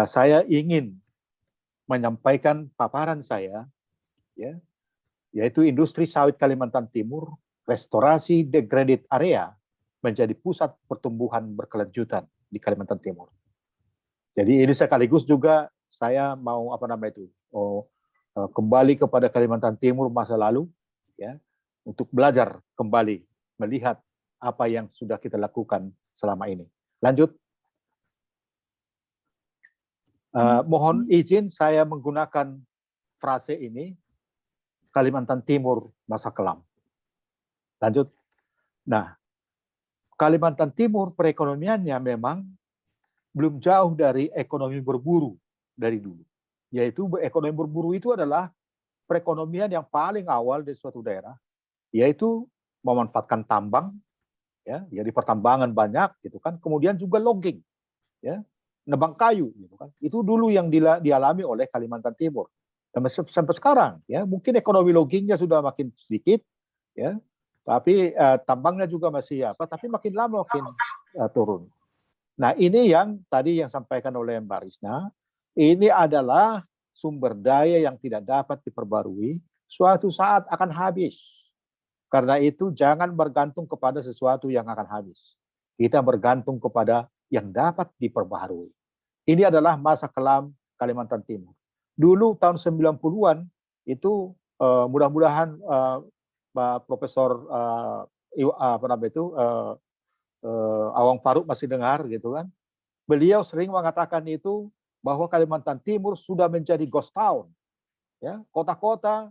saya ingin menyampaikan paparan saya, ya, yaitu industri sawit Kalimantan Timur, restorasi degraded area menjadi pusat pertumbuhan berkelanjutan di Kalimantan Timur. Jadi ini sekaligus juga saya mau kembali kepada Kalimantan Timur masa lalu, ya, untuk belajar kembali melihat apa yang sudah kita lakukan selama ini. Lanjut. Mohon izin saya menggunakan frase ini, Kalimantan Timur masa kelam. Lanjut. Nah, Kalimantan Timur perekonomiannya memang belum jauh dari ekonomi berburu dari dulu. Yaitu ekonomi berburu itu adalah perekonomian yang paling awal di suatu daerah, yaitu memanfaatkan tambang, ya, jadi pertambangan banyak, gitu kan. Kemudian juga logging, ya, nebang kayu, gitu kan. Itu dulu yang dialami oleh Kalimantan Timur. Sampai sekarang, ya, mungkin ekonomi loggingnya sudah makin sedikit, ya, tapi tambangnya juga masih tapi makin lama makin turun. Nah, ini yang tadi yang sampaikan oleh Mbak Risna, ini adalah sumber daya yang tidak dapat diperbarui, suatu saat akan habis. Karena itu jangan bergantung kepada sesuatu yang akan habis. Kita bergantung kepada yang dapat diperbaharui. Ini adalah masa kelam Kalimantan Timur. Dulu tahun 90-an itu mudah-mudahan Pak Profesor Awang Faruk masih dengar, gitu kan. Beliau sering mengatakan itu bahwa Kalimantan Timur sudah menjadi ghost town, ya, kota-kota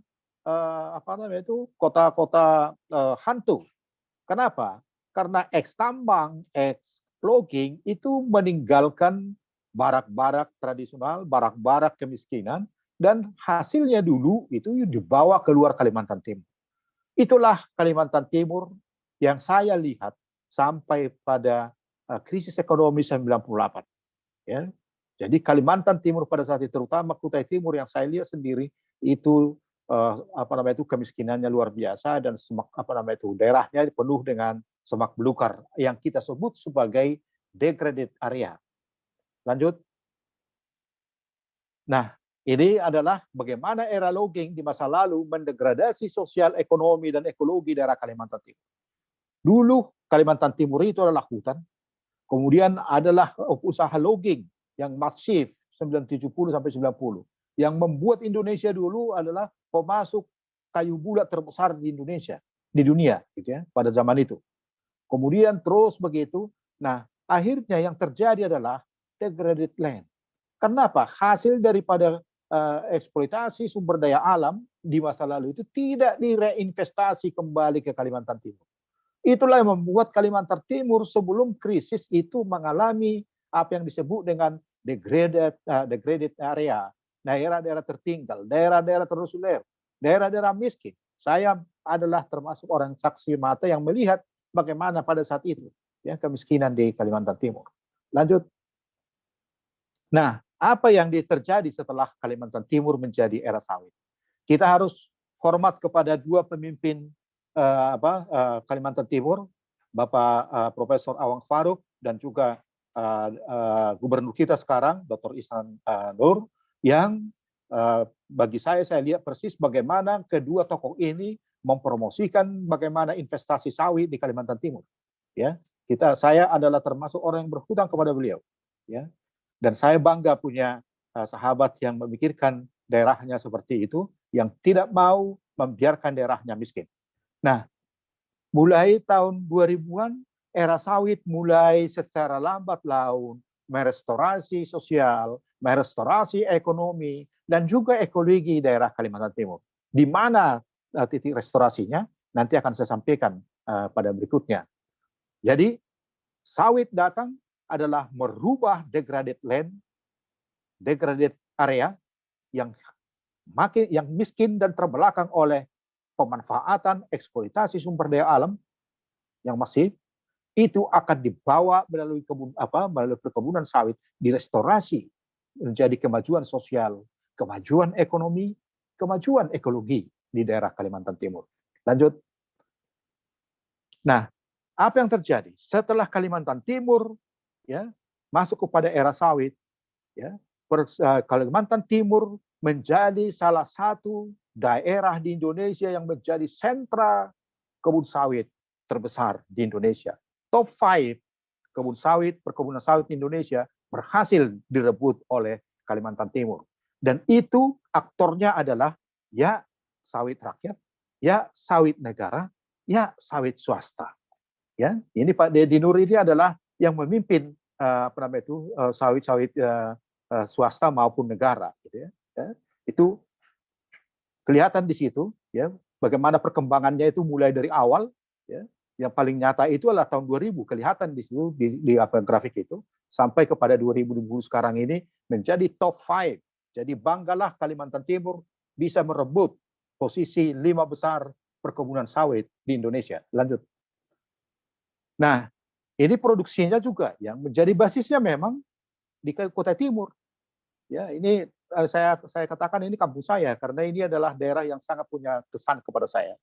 kota-kota hantu. Kenapa? Karena ex tambang, ex logging itu meninggalkan barak-barak tradisional, barak-barak kemiskinan, dan hasilnya dulu itu dibawa keluar Kalimantan Timur. Itulah Kalimantan Timur yang saya lihat sampai pada krisis ekonomi 98. Ya. Jadi Kalimantan Timur pada saat itu, terutama Kutai Timur yang saya lihat sendiri, itu kemiskinannya luar biasa, dan semak daerahnya penuh dengan semak belukar yang kita sebut sebagai degraded area. Lanjut. Nah, ini adalah bagaimana era logging di masa lalu mendegradasi sosial, ekonomi, dan ekologi daerah Kalimantan Timur. Dulu Kalimantan Timur itu adalah hutan, kemudian adalah usaha logging yang masif 70 sampai 90. Yang membuat Indonesia dulu adalah pemasok kayu bulat terbesar di Indonesia, di dunia, gitu ya, pada zaman itu. Kemudian terus begitu. Nah, akhirnya yang terjadi adalah degraded land. Kenapa? Hasil daripada eksploitasi sumber daya alam di masa lalu itu tidak direinvestasi kembali ke Kalimantan Timur. Itulah yang membuat Kalimantan Timur sebelum krisis itu mengalami apa yang disebut dengan degraded area, daerah-daerah tertinggal, daerah-daerah tersulir, daerah-daerah miskin. Saya adalah termasuk orang saksi mata yang melihat bagaimana pada saat itu, ya, kemiskinan di Kalimantan Timur. Lanjut. Nah, apa yang terjadi setelah Kalimantan Timur menjadi era sawit? Kita harus hormat kepada dua pemimpin Kalimantan Timur, Bapak Profesor Awang Faruk dan juga gubernur kita sekarang, Dr. Ihsan Nur, yang bagi saya lihat persis bagaimana kedua tokoh ini mempromosikan bagaimana investasi sawit di Kalimantan Timur. Ya, saya adalah termasuk orang yang berhutang kepada beliau. Ya, dan saya bangga punya sahabat yang memikirkan daerahnya seperti itu, yang tidak mau membiarkan daerahnya miskin. Nah, mulai tahun 2000-an, era sawit mulai secara lambat laun merestorasi sosial, merestorasi ekonomi, dan juga ekologi daerah Kalimantan Timur. Di mana titik restorasinya, nanti akan saya sampaikan pada berikutnya. Jadi, sawit datang adalah merubah degraded land, degraded area yang miskin dan terbelakang oleh pemanfaatan eksploitasi sumber daya alam yang masif, itu akan dibawa melalui perkebunan sawit, direstorasi menjadi kemajuan sosial, kemajuan ekonomi, kemajuan ekologi di daerah Kalimantan Timur. Lanjut. Nah, apa yang terjadi setelah Kalimantan Timur, ya, masuk kepada era sawit, ya, Kalimantan Timur menjadi salah satu daerah di Indonesia yang menjadi sentra kebun sawit terbesar di Indonesia. Top 5 kebun sawit, perkebunan sawit di Indonesia berhasil direbut oleh Kalimantan Timur. Dan itu aktornya adalah ya sawit rakyat, ya sawit negara, ya sawit swasta. Ya, ini Pak Deddy Nur ini adalah yang memimpin sawit-sawit swasta maupun negara, gitu ya. Itu kelihatan di situ, ya, bagaimana perkembangannya itu mulai dari awal, ya. Yang paling nyata itu adalah tahun 2000, kelihatan di situ di grafik itu sampai kepada 2020 sekarang ini menjadi top 5. Jadi banggalah Kalimantan Timur bisa merebut posisi 5 besar perkebunan sawit di Indonesia. Lanjut. Nah, ini produksinya juga yang menjadi basisnya memang di Kota Timur. Ya, ini saya katakan ini kampung saya karena ini adalah daerah yang sangat punya kesan kepada saya.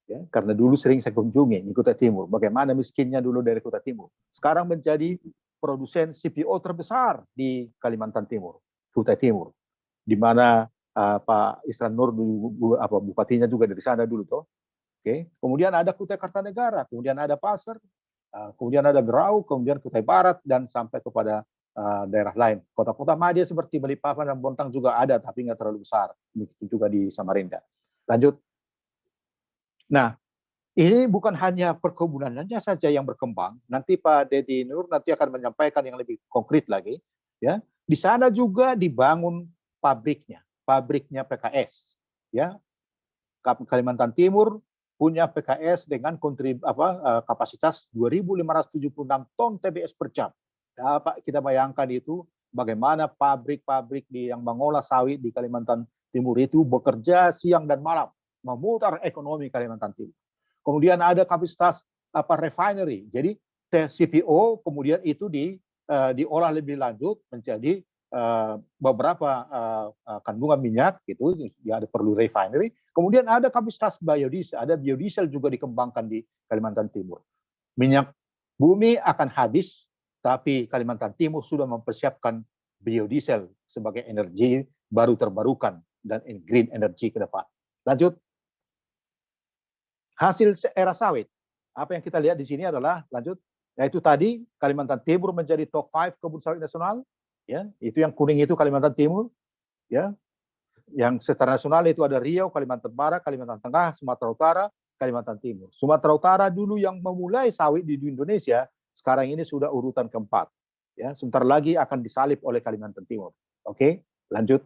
Ya, karena dulu sering saya kunjungi di Kota Timur, bagaimana miskinnya dulu dari Kota Timur. Sekarang menjadi produsen CPO terbesar di Kalimantan Timur, Kota Timur, di mana Pak Isran Nur bupatinya juga dari sana dulu toh. Oke, kemudian ada Kutai Kartanegara, kemudian ada Pasir, kemudian ada Berau, kemudian Kutai Barat dan sampai kepada daerah lain. Kota-kota madya seperti Balikpapan dan Bontang juga ada, tapi nggak terlalu besar. Begitu juga di Samarinda. Lanjut. Nah, ini bukan hanya perkebunannya saja yang berkembang. Nanti Pak Deddy Nur nanti akan menyampaikan yang lebih konkret lagi. Ya, di sana juga dibangun pabriknya PKS. Ya, Kalimantan Timur punya PKS dengan kapasitas 2.576 ton TBS per jam. Dapat kita bayangkan itu bagaimana pabrik-pabrik yang mengolah sawit di Kalimantan Timur itu bekerja siang dan malam memutar ekonomi Kalimantan Timur. Kemudian ada kapasitas refinery. Jadi CPO kemudian itu diolah lebih lanjut menjadi beberapa kandungan minyak gitu, ya ada perlu refinery. Kemudian ada kapasitas biodiesel, ada biodiesel juga dikembangkan di Kalimantan Timur. Minyak bumi akan habis, tapi Kalimantan Timur sudah mempersiapkan biodiesel sebagai energi baru terbarukan dan green energy ke depan. Lanjut. Hasil era sawit. Apa yang kita lihat di sini adalah lanjut, yaitu tadi Kalimantan Timur menjadi top 5 kebun sawit nasional, ya, itu yang kuning itu Kalimantan Timur, ya. Yang secara nasional itu ada Riau, Kalimantan Barat, Kalimantan Tengah, Sumatera Utara, Kalimantan Timur. Sumatera Utara dulu yang memulai sawit di Indonesia, sekarang ini sudah urutan keempat. Ya, sebentar lagi akan disalip oleh Kalimantan Timur. Oke, lanjut.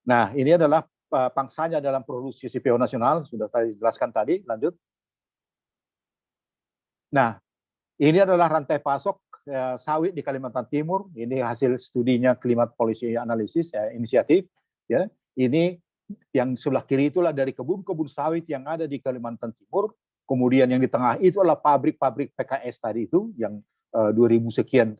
Nah, ini adalah pangsanya dalam produksi CPO nasional, sudah saya jelaskan tadi, lanjut. Nah, ini adalah rantai pasok sawit di Kalimantan Timur, ini hasil studinya Climate Policy Analysis, inisiatif. Ya. Ini yang sebelah kiri itulah dari kebun-kebun sawit yang ada di Kalimantan Timur, kemudian yang di tengah itu adalah pabrik-pabrik PKS tadi itu, yang 2.000 sekian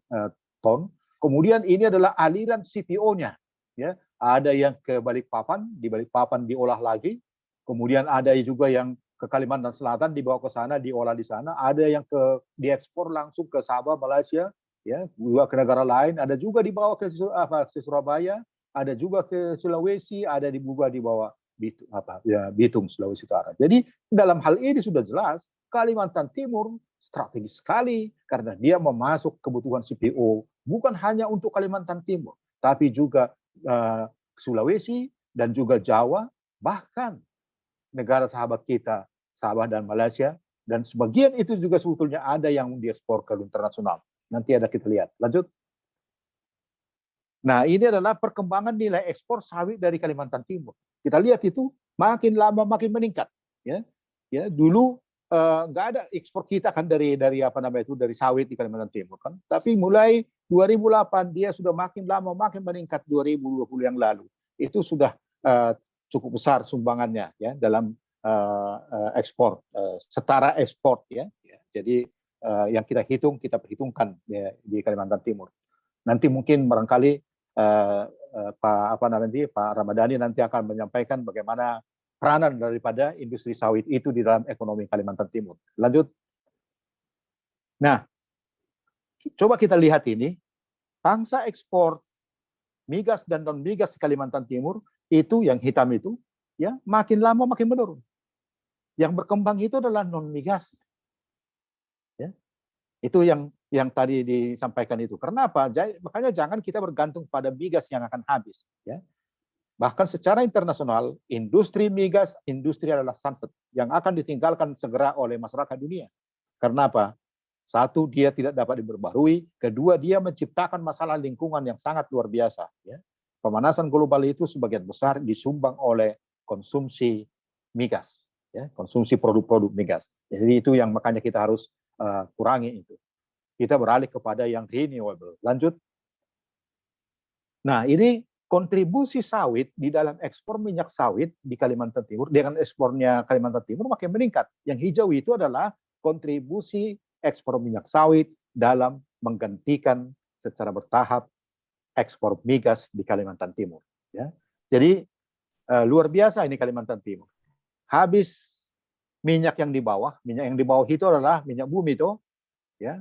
ton. Kemudian ini adalah aliran CPO-nya. Ya. Ada yang ke Balikpapan, di Balikpapan diolah lagi. Kemudian ada juga yang ke Kalimantan Selatan dibawa ke sana, diolah di sana. Ada yang diekspor langsung ke Sabah, Malaysia, ya, juga ke negara lain. Ada juga dibawa ke Surabaya, ada juga ke Sulawesi, ada juga dibawa Bitung, Sulawesi Utara. Jadi dalam hal ini sudah jelas Kalimantan Timur strategis sekali karena dia memasuk kebutuhan CPO bukan hanya untuk Kalimantan Timur, tapi juga Sulawesi dan juga Jawa, bahkan negara sahabat kita, Sabah dan Malaysia, dan sebagian itu juga sebetulnya ada yang diekspor ke internasional. Nanti ada kita lihat. Lanjut. Nah, ini adalah perkembangan nilai ekspor sawit dari Kalimantan Timur. Kita lihat itu makin lama makin meningkat. Ya, dulu nggak ada ekspor kita kan dari sawit di Kalimantan Timur kan. Tapi mulai 2008 dia sudah makin lama makin meningkat 2020 yang lalu. Itu sudah cukup besar sumbangannya ya dalam ekspor, setara ekspor ya. Jadi yang kita perhitungkan ya, di Kalimantan Timur. Nanti mungkin barangkali Pak Ramadhani nanti akan menyampaikan bagaimana peranan daripada industri sawit itu di dalam ekonomi Kalimantan Timur. Lanjut. Nah, coba kita lihat ini. pangsa ekspor migas dan non migas di Kalimantan Timur itu yang hitam itu ya makin lama makin menurun. Yang berkembang itu adalah non migas. Ya. Itu yang tadi disampaikan itu. Karena apa? Makanya jangan kita bergantung pada migas yang akan habis. Ya. Bahkan secara internasional, industri migas, industri adalah sunset yang akan ditinggalkan segera oleh masyarakat dunia. Karena apa? Satu, dia tidak dapat diperbarui. Kedua, dia menciptakan masalah lingkungan yang sangat luar biasa. Ya. Pemanasan global itu sebagian besar disumbang oleh konsumsi migas, ya, konsumsi produk-produk migas. Jadi itu yang makanya kita harus kurangi itu. Kita beralih kepada yang renewable. Lanjut. Nah, ini kontribusi sawit di dalam ekspor minyak sawit di Kalimantan Timur dengan ekspornya Kalimantan Timur makin meningkat. Yang hijau itu adalah kontribusi ekspor minyak sawit dalam menggantikan secara bertahap ekspor migas di Kalimantan Timur. Ya. Jadi luar biasa ini Kalimantan Timur. Habis minyak yang di bawah itu adalah minyak bumi itu, ya.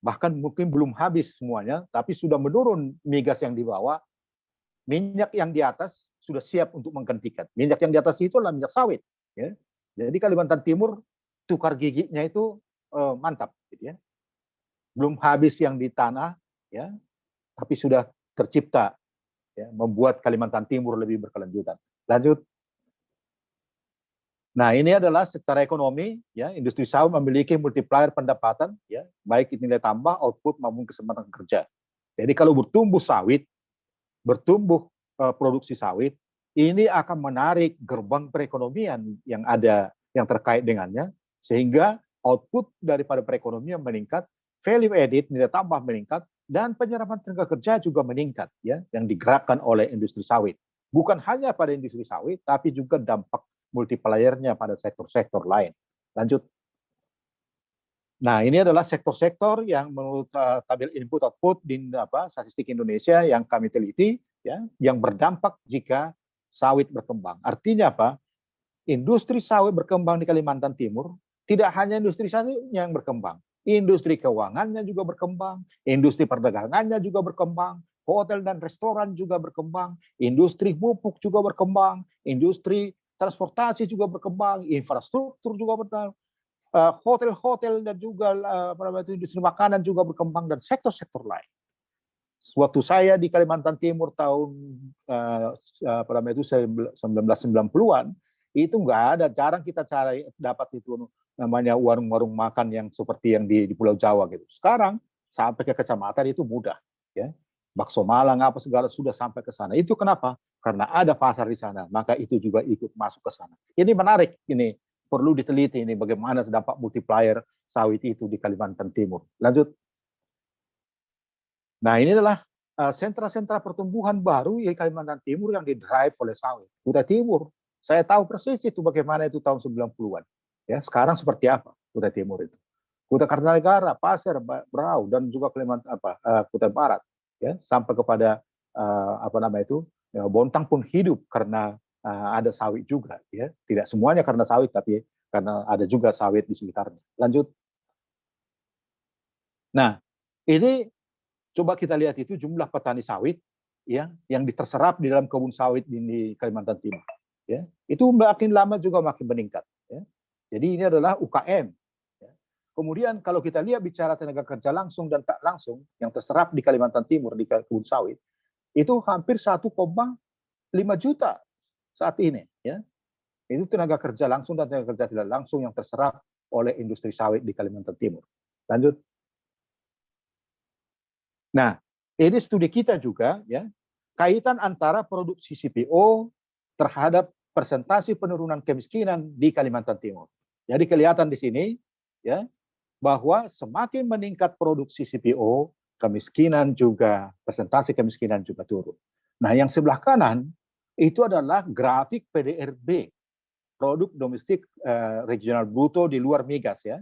Bahkan mungkin belum habis semuanya, tapi sudah menurun migas yang di bawah. Minyak yang di atas sudah siap untuk menggantikan. Minyak yang di atas itu adalah minyak sawit. Ya. Jadi Kalimantan Timur tukar giginya itu mantap, gitu ya. Belum habis yang di tanah, ya, tapi sudah tercipta, ya, membuat Kalimantan Timur lebih berkelanjutan. Lanjut. Nah, ini adalah secara ekonomi, ya, industri sawit memiliki multiplier pendapatan, ya, baik nilai tambah, output maupun kesempatan kerja. Jadi kalau bertumbuh sawit, bertumbuh produksi sawit, ini akan menarik gerbang perekonomian yang ada yang terkait dengannya, sehingga output daripada perekonomian meningkat, value added nilai tambah meningkat, dan penyerapan tenaga kerja juga meningkat, ya, yang digerakkan oleh industri sawit. Bukan hanya pada industri sawit, tapi juga dampak multiplier-nya pada sektor-sektor lain. Lanjut. Nah, ini adalah sektor-sektor yang menurut tabel input output di statistik Indonesia yang kami teliti, ya, yang berdampak jika sawit berkembang. Artinya apa? Industri sawit berkembang di Kalimantan Timur, tidak hanya industri sawit yang berkembang, industri keuangannya juga berkembang, industri perdagangannya juga berkembang, hotel dan restoran juga berkembang, industri pupuk juga berkembang, industri transportasi juga berkembang, infrastruktur juga berkembang, hotel-hotel dan juga industri makanan juga berkembang, dan sektor-sektor lain. Waktu saya di Kalimantan Timur tahun 1990-an, itu nggak ada, jarang kita cari dapat itu namanya warung-warung makan yang seperti yang di Pulau Jawa gitu. Sekarang sampai ke kecamatan itu mudah, ya. Bakso Malang apa segala sudah sampai ke sana. Itu kenapa? Karena ada pasar di sana, maka itu juga ikut masuk ke sana. Ini menarik, ini perlu diteliti ini bagaimana dampak multiplier sawit itu di Kalimantan Timur. Lanjut. Nah, ini adalah sentra-sentra pertumbuhan baru di Kalimantan Timur yang didrive oleh sawit. Kutai Timur, saya tahu persis itu bagaimana itu tahun 90-an. Ya, sekarang seperti apa Kutai Timur itu? Kutai Kartanegara, Pasir, Berau, dan juga Kalimantan Kutai Barat, ya, sampai kepada ya, Bontang pun hidup karena ada sawit juga, ya. Tidak semuanya karena sawit, tapi karena ada juga sawit di sekitarnya. Lanjut. Nah, ini coba kita lihat itu jumlah petani sawit, ya, yang terserap di dalam kebun sawit di Kalimantan Timur, ya. Itu makin lama juga makin meningkat, ya. Jadi ini adalah UKM, ya. Kemudian kalau kita lihat bicara tenaga kerja langsung dan tak langsung yang terserap di Kalimantan Timur di kebun sawit, itu hampir 1,5 juta saat ini, ya. Itu tenaga kerja langsung dan tenaga kerja tidak langsung yang terserap oleh industri sawit di Kalimantan Timur. Lanjut. Nah, ini studi kita juga, ya, kaitan antara produksi CPO terhadap persentase penurunan kemiskinan di Kalimantan Timur. Jadi kelihatan di sini, ya, bahwa semakin meningkat produksi CPO, kemiskinan juga, persentase kemiskinan juga turun. Nah, yang sebelah kanan itu adalah grafik PDRB, produk domestik regional bruto di luar migas, ya.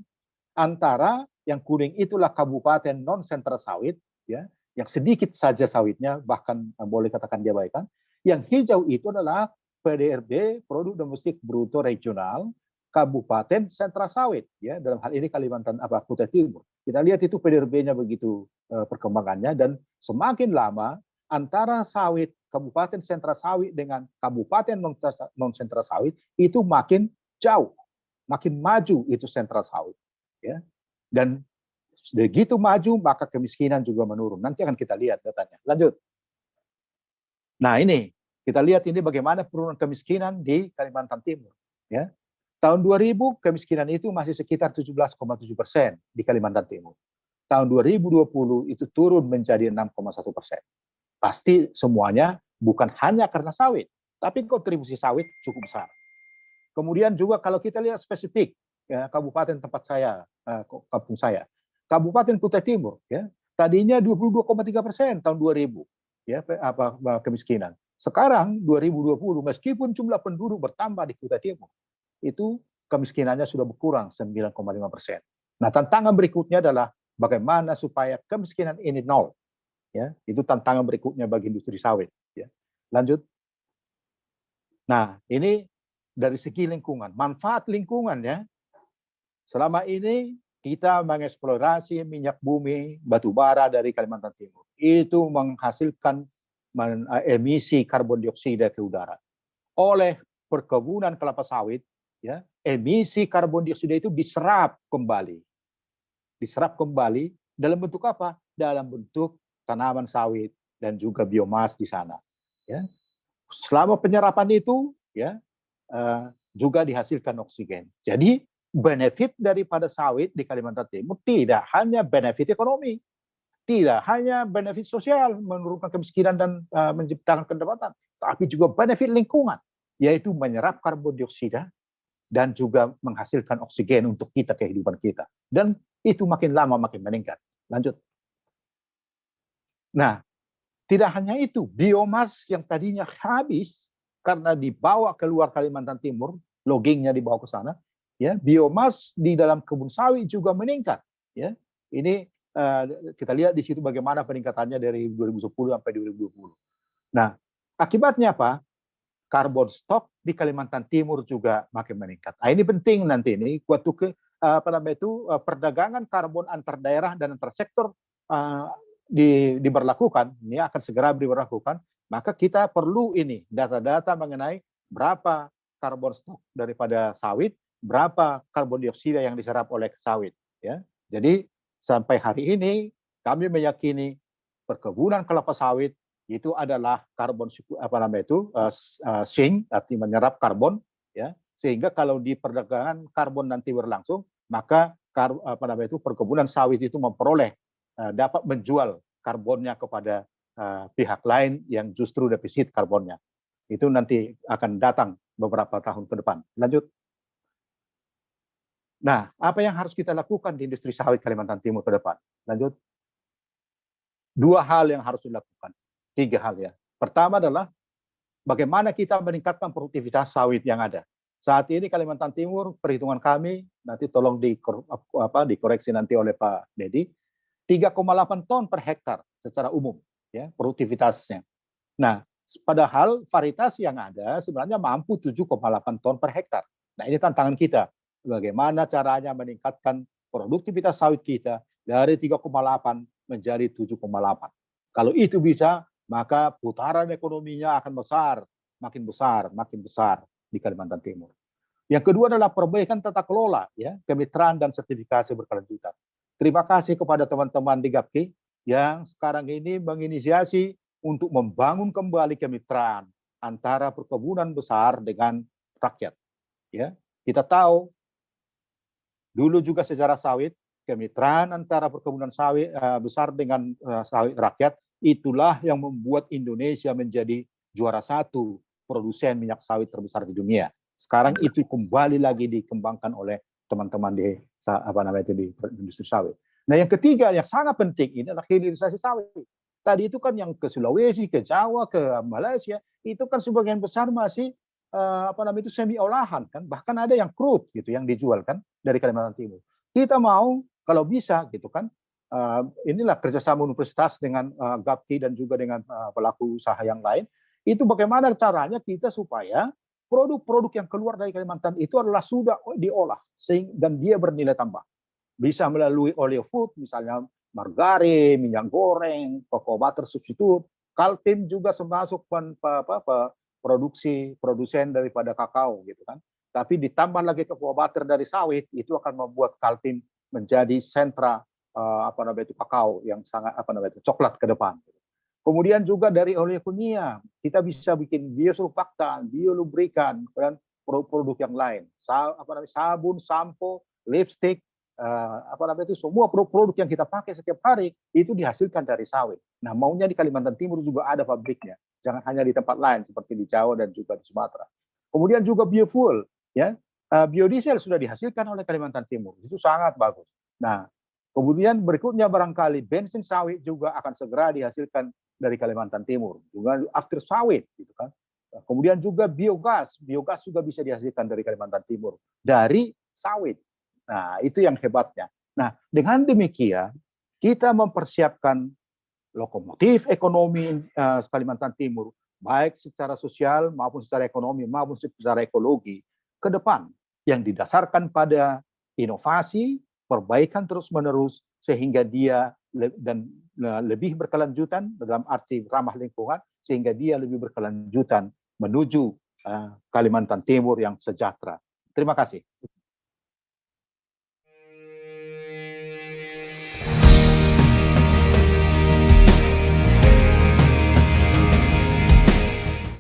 Antara yang kuning itulah kabupaten non sentra sawit, ya, yang sedikit saja sawitnya, bahkan boleh katakan diabaikan. Yang hijau itu adalah PDRB, produk domestik bruto regional, kabupaten sentra sawit, ya, dalam hal ini Kalimantan Kutai Timur. Kita lihat itu PDRB-nya begitu perkembangannya, dan semakin lama antara sawit kabupaten sentra sawit dengan kabupaten non sentra sawit itu makin jauh, makin maju itu sentra sawit, ya. Dan begitu maju maka kemiskinan juga menurun. Nanti akan kita lihat datanya. Lanjut. Nah, ini kita lihat ini bagaimana penurunan kemiskinan di Kalimantan Timur, ya. Tahun 2000 kemiskinan itu masih sekitar 17,7% di Kalimantan Timur. Tahun 2020 itu turun menjadi 6,1%. Pasti semuanya bukan hanya karena sawit, tapi kontribusi sawit cukup besar. Kemudian juga kalau kita lihat spesifik, ya, kabupaten tempat saya, kampung saya, Kabupaten Kutai Timur, ya, tadinya 22,3% tahun 2000, ya, kemiskinan. Sekarang 2020 meskipun jumlah penduduk bertambah di Kutai Timur, itu kemiskinannya sudah berkurang 9,5%. Nah, tantangan berikutnya adalah bagaimana supaya kemiskinan ini nol. Ya, itu tantangan berikutnya bagi industri sawit. Ya. Lanjut. Nah, ini dari segi lingkungan, manfaat lingkungan, ya. Selama ini kita mengeksplorasi minyak bumi, batu bara dari Kalimantan Timur. Itu menghasilkan emisi karbon dioksida ke udara. Oleh perkebunan kelapa sawit, ya, emisi karbon dioksida itu diserap kembali. Diserap kembali dalam bentuk apa? Dalam bentuk tanaman sawit dan juga biomas di sana. Ya. Selama penyerapan itu, ya, juga dihasilkan oksigen. Jadi benefit daripada sawit di Kalimantan Timur tidak hanya benefit ekonomi, tidak hanya benefit sosial, menurunkan kemiskinan dan menciptakan pendapatan, tapi juga benefit lingkungan, yaitu menyerap karbon dioksida dan juga menghasilkan oksigen untuk kita, kehidupan kita. Dan itu makin lama makin meningkat. Lanjut. Nah, tidak hanya itu, biomas yang tadinya habis karena dibawa keluar Kalimantan Timur, loggingnya dibawa ke sana, ya, biomas di dalam kebun sawit juga meningkat. Ya, ini kita lihat di situ bagaimana peningkatannya dari 2010 sampai 2020. Nah, akibatnya apa? Karbon stok di Kalimantan Timur juga makin meningkat. Nah, ini penting nanti ini waktu perdagangan karbon antar daerah dan antar sektor diberlakukan, ini akan segera diberlakukan, maka kita perlu ini data-data mengenai berapa karbon stok daripada sawit, berapa karbon dioksida yang diserap oleh sawit, ya. Jadi sampai hari ini kami meyakini perkebunan kelapa sawit itu adalah karbon sink, arti menyerap karbon, ya, sehingga kalau di perdagangan karbon nanti berlangsung, maka perkebunan sawit itu memperoleh dapat menjual karbonnya kepada pihak lain yang justru defisit karbonnya. Itu nanti akan datang beberapa tahun ke depan. Lanjut. Nah, apa yang harus kita lakukan di industri sawit Kalimantan Timur ke depan? Lanjut. 2 hal yang harus dilakukan. 3 hal, ya. Pertama adalah bagaimana kita meningkatkan produktivitas sawit yang ada. Saat ini Kalimantan Timur, perhitungan kami, nanti tolong dikoreksi nanti oleh Pak Dedi, 3,8 ton per hektar secara umum, ya, produktivitasnya. Nah, padahal varietas yang ada sebenarnya mampu 7,8 ton per hektar. Nah, ini tantangan kita. Bagaimana caranya meningkatkan produktivitas sawit kita dari 3,8 menjadi 7,8. Kalau itu bisa, maka putaran ekonominya akan makin besar di Kalimantan Timur. Yang kedua adalah perbaikan tata kelola, ya, kemitraan dan sertifikasi berkelanjutan. Terima kasih kepada teman-teman di GAPKI yang sekarang ini menginisiasi untuk membangun kembali kemitraan antara perkebunan besar dengan rakyat. Ya, kita tahu dulu juga sejarah sawit, kemitraan antara perkebunan sawit besar dengan sawit rakyat, itulah yang membuat Indonesia menjadi juara 1 produsen minyak sawit terbesar di dunia. Sekarang itu kembali lagi dikembangkan oleh teman-teman di di industri sawit. Nah, yang ketiga yang sangat penting ini adalah hilirisasi sawit. Tadi itu kan yang ke Sulawesi, ke Jawa, ke Malaysia, itu kan sebagian besar masih semi olahan kan, bahkan ada yang crude gitu yang dijual kan dari Kalimantan Timur. Kita mau kalau bisa gitu kan, inilah kerjasama universitas dengan GAPKI dan juga dengan pelaku usaha yang lain, itu bagaimana caranya kita supaya produk-produk yang keluar dari Kalimantan itu adalah sudah diolah dan dia bernilai tambah. Bisa melalui oil food, misalnya margarin, minyak goreng, cocoa butter substitute. Kaltim juga termasuk produsen daripada kakao gitu kan. Tapi ditambah lagi cocoa butter dari sawit, itu akan membuat Kaltim menjadi sentra kakao yang sangat coklat ke depan. Kemudian juga dari oleokunia, kita bisa bikin biosurfaktan, biolubrikan, dan produk-produk yang lain. Sabun, sampo, lipstick, semua produk-produk yang kita pakai setiap hari itu dihasilkan dari sawit. Nah, maunya di Kalimantan Timur juga ada pabriknya, jangan hanya di tempat lain seperti di Jawa dan juga di Sumatera. Kemudian juga biofuel, ya, biodiesel sudah dihasilkan oleh Kalimantan Timur, itu sangat bagus. Nah, kemudian berikutnya barangkali bensin sawit juga akan segera dihasilkan dari Kalimantan Timur, juga after sawit, gitu kan. Kemudian juga biogas juga bisa dihasilkan dari Kalimantan Timur dari sawit. Nah, itu yang hebatnya. Nah, dengan demikian kita mempersiapkan lokomotif ekonomi Kalimantan Timur, baik secara sosial maupun secara ekonomi maupun secara ekologi ke depan yang didasarkan pada inovasi, perbaikan terus-menerus sehingga dia lebih berkelanjutan dalam arti ramah lingkungan, sehingga dia lebih berkelanjutan menuju Kalimantan Timur yang sejahtera. Terima kasih.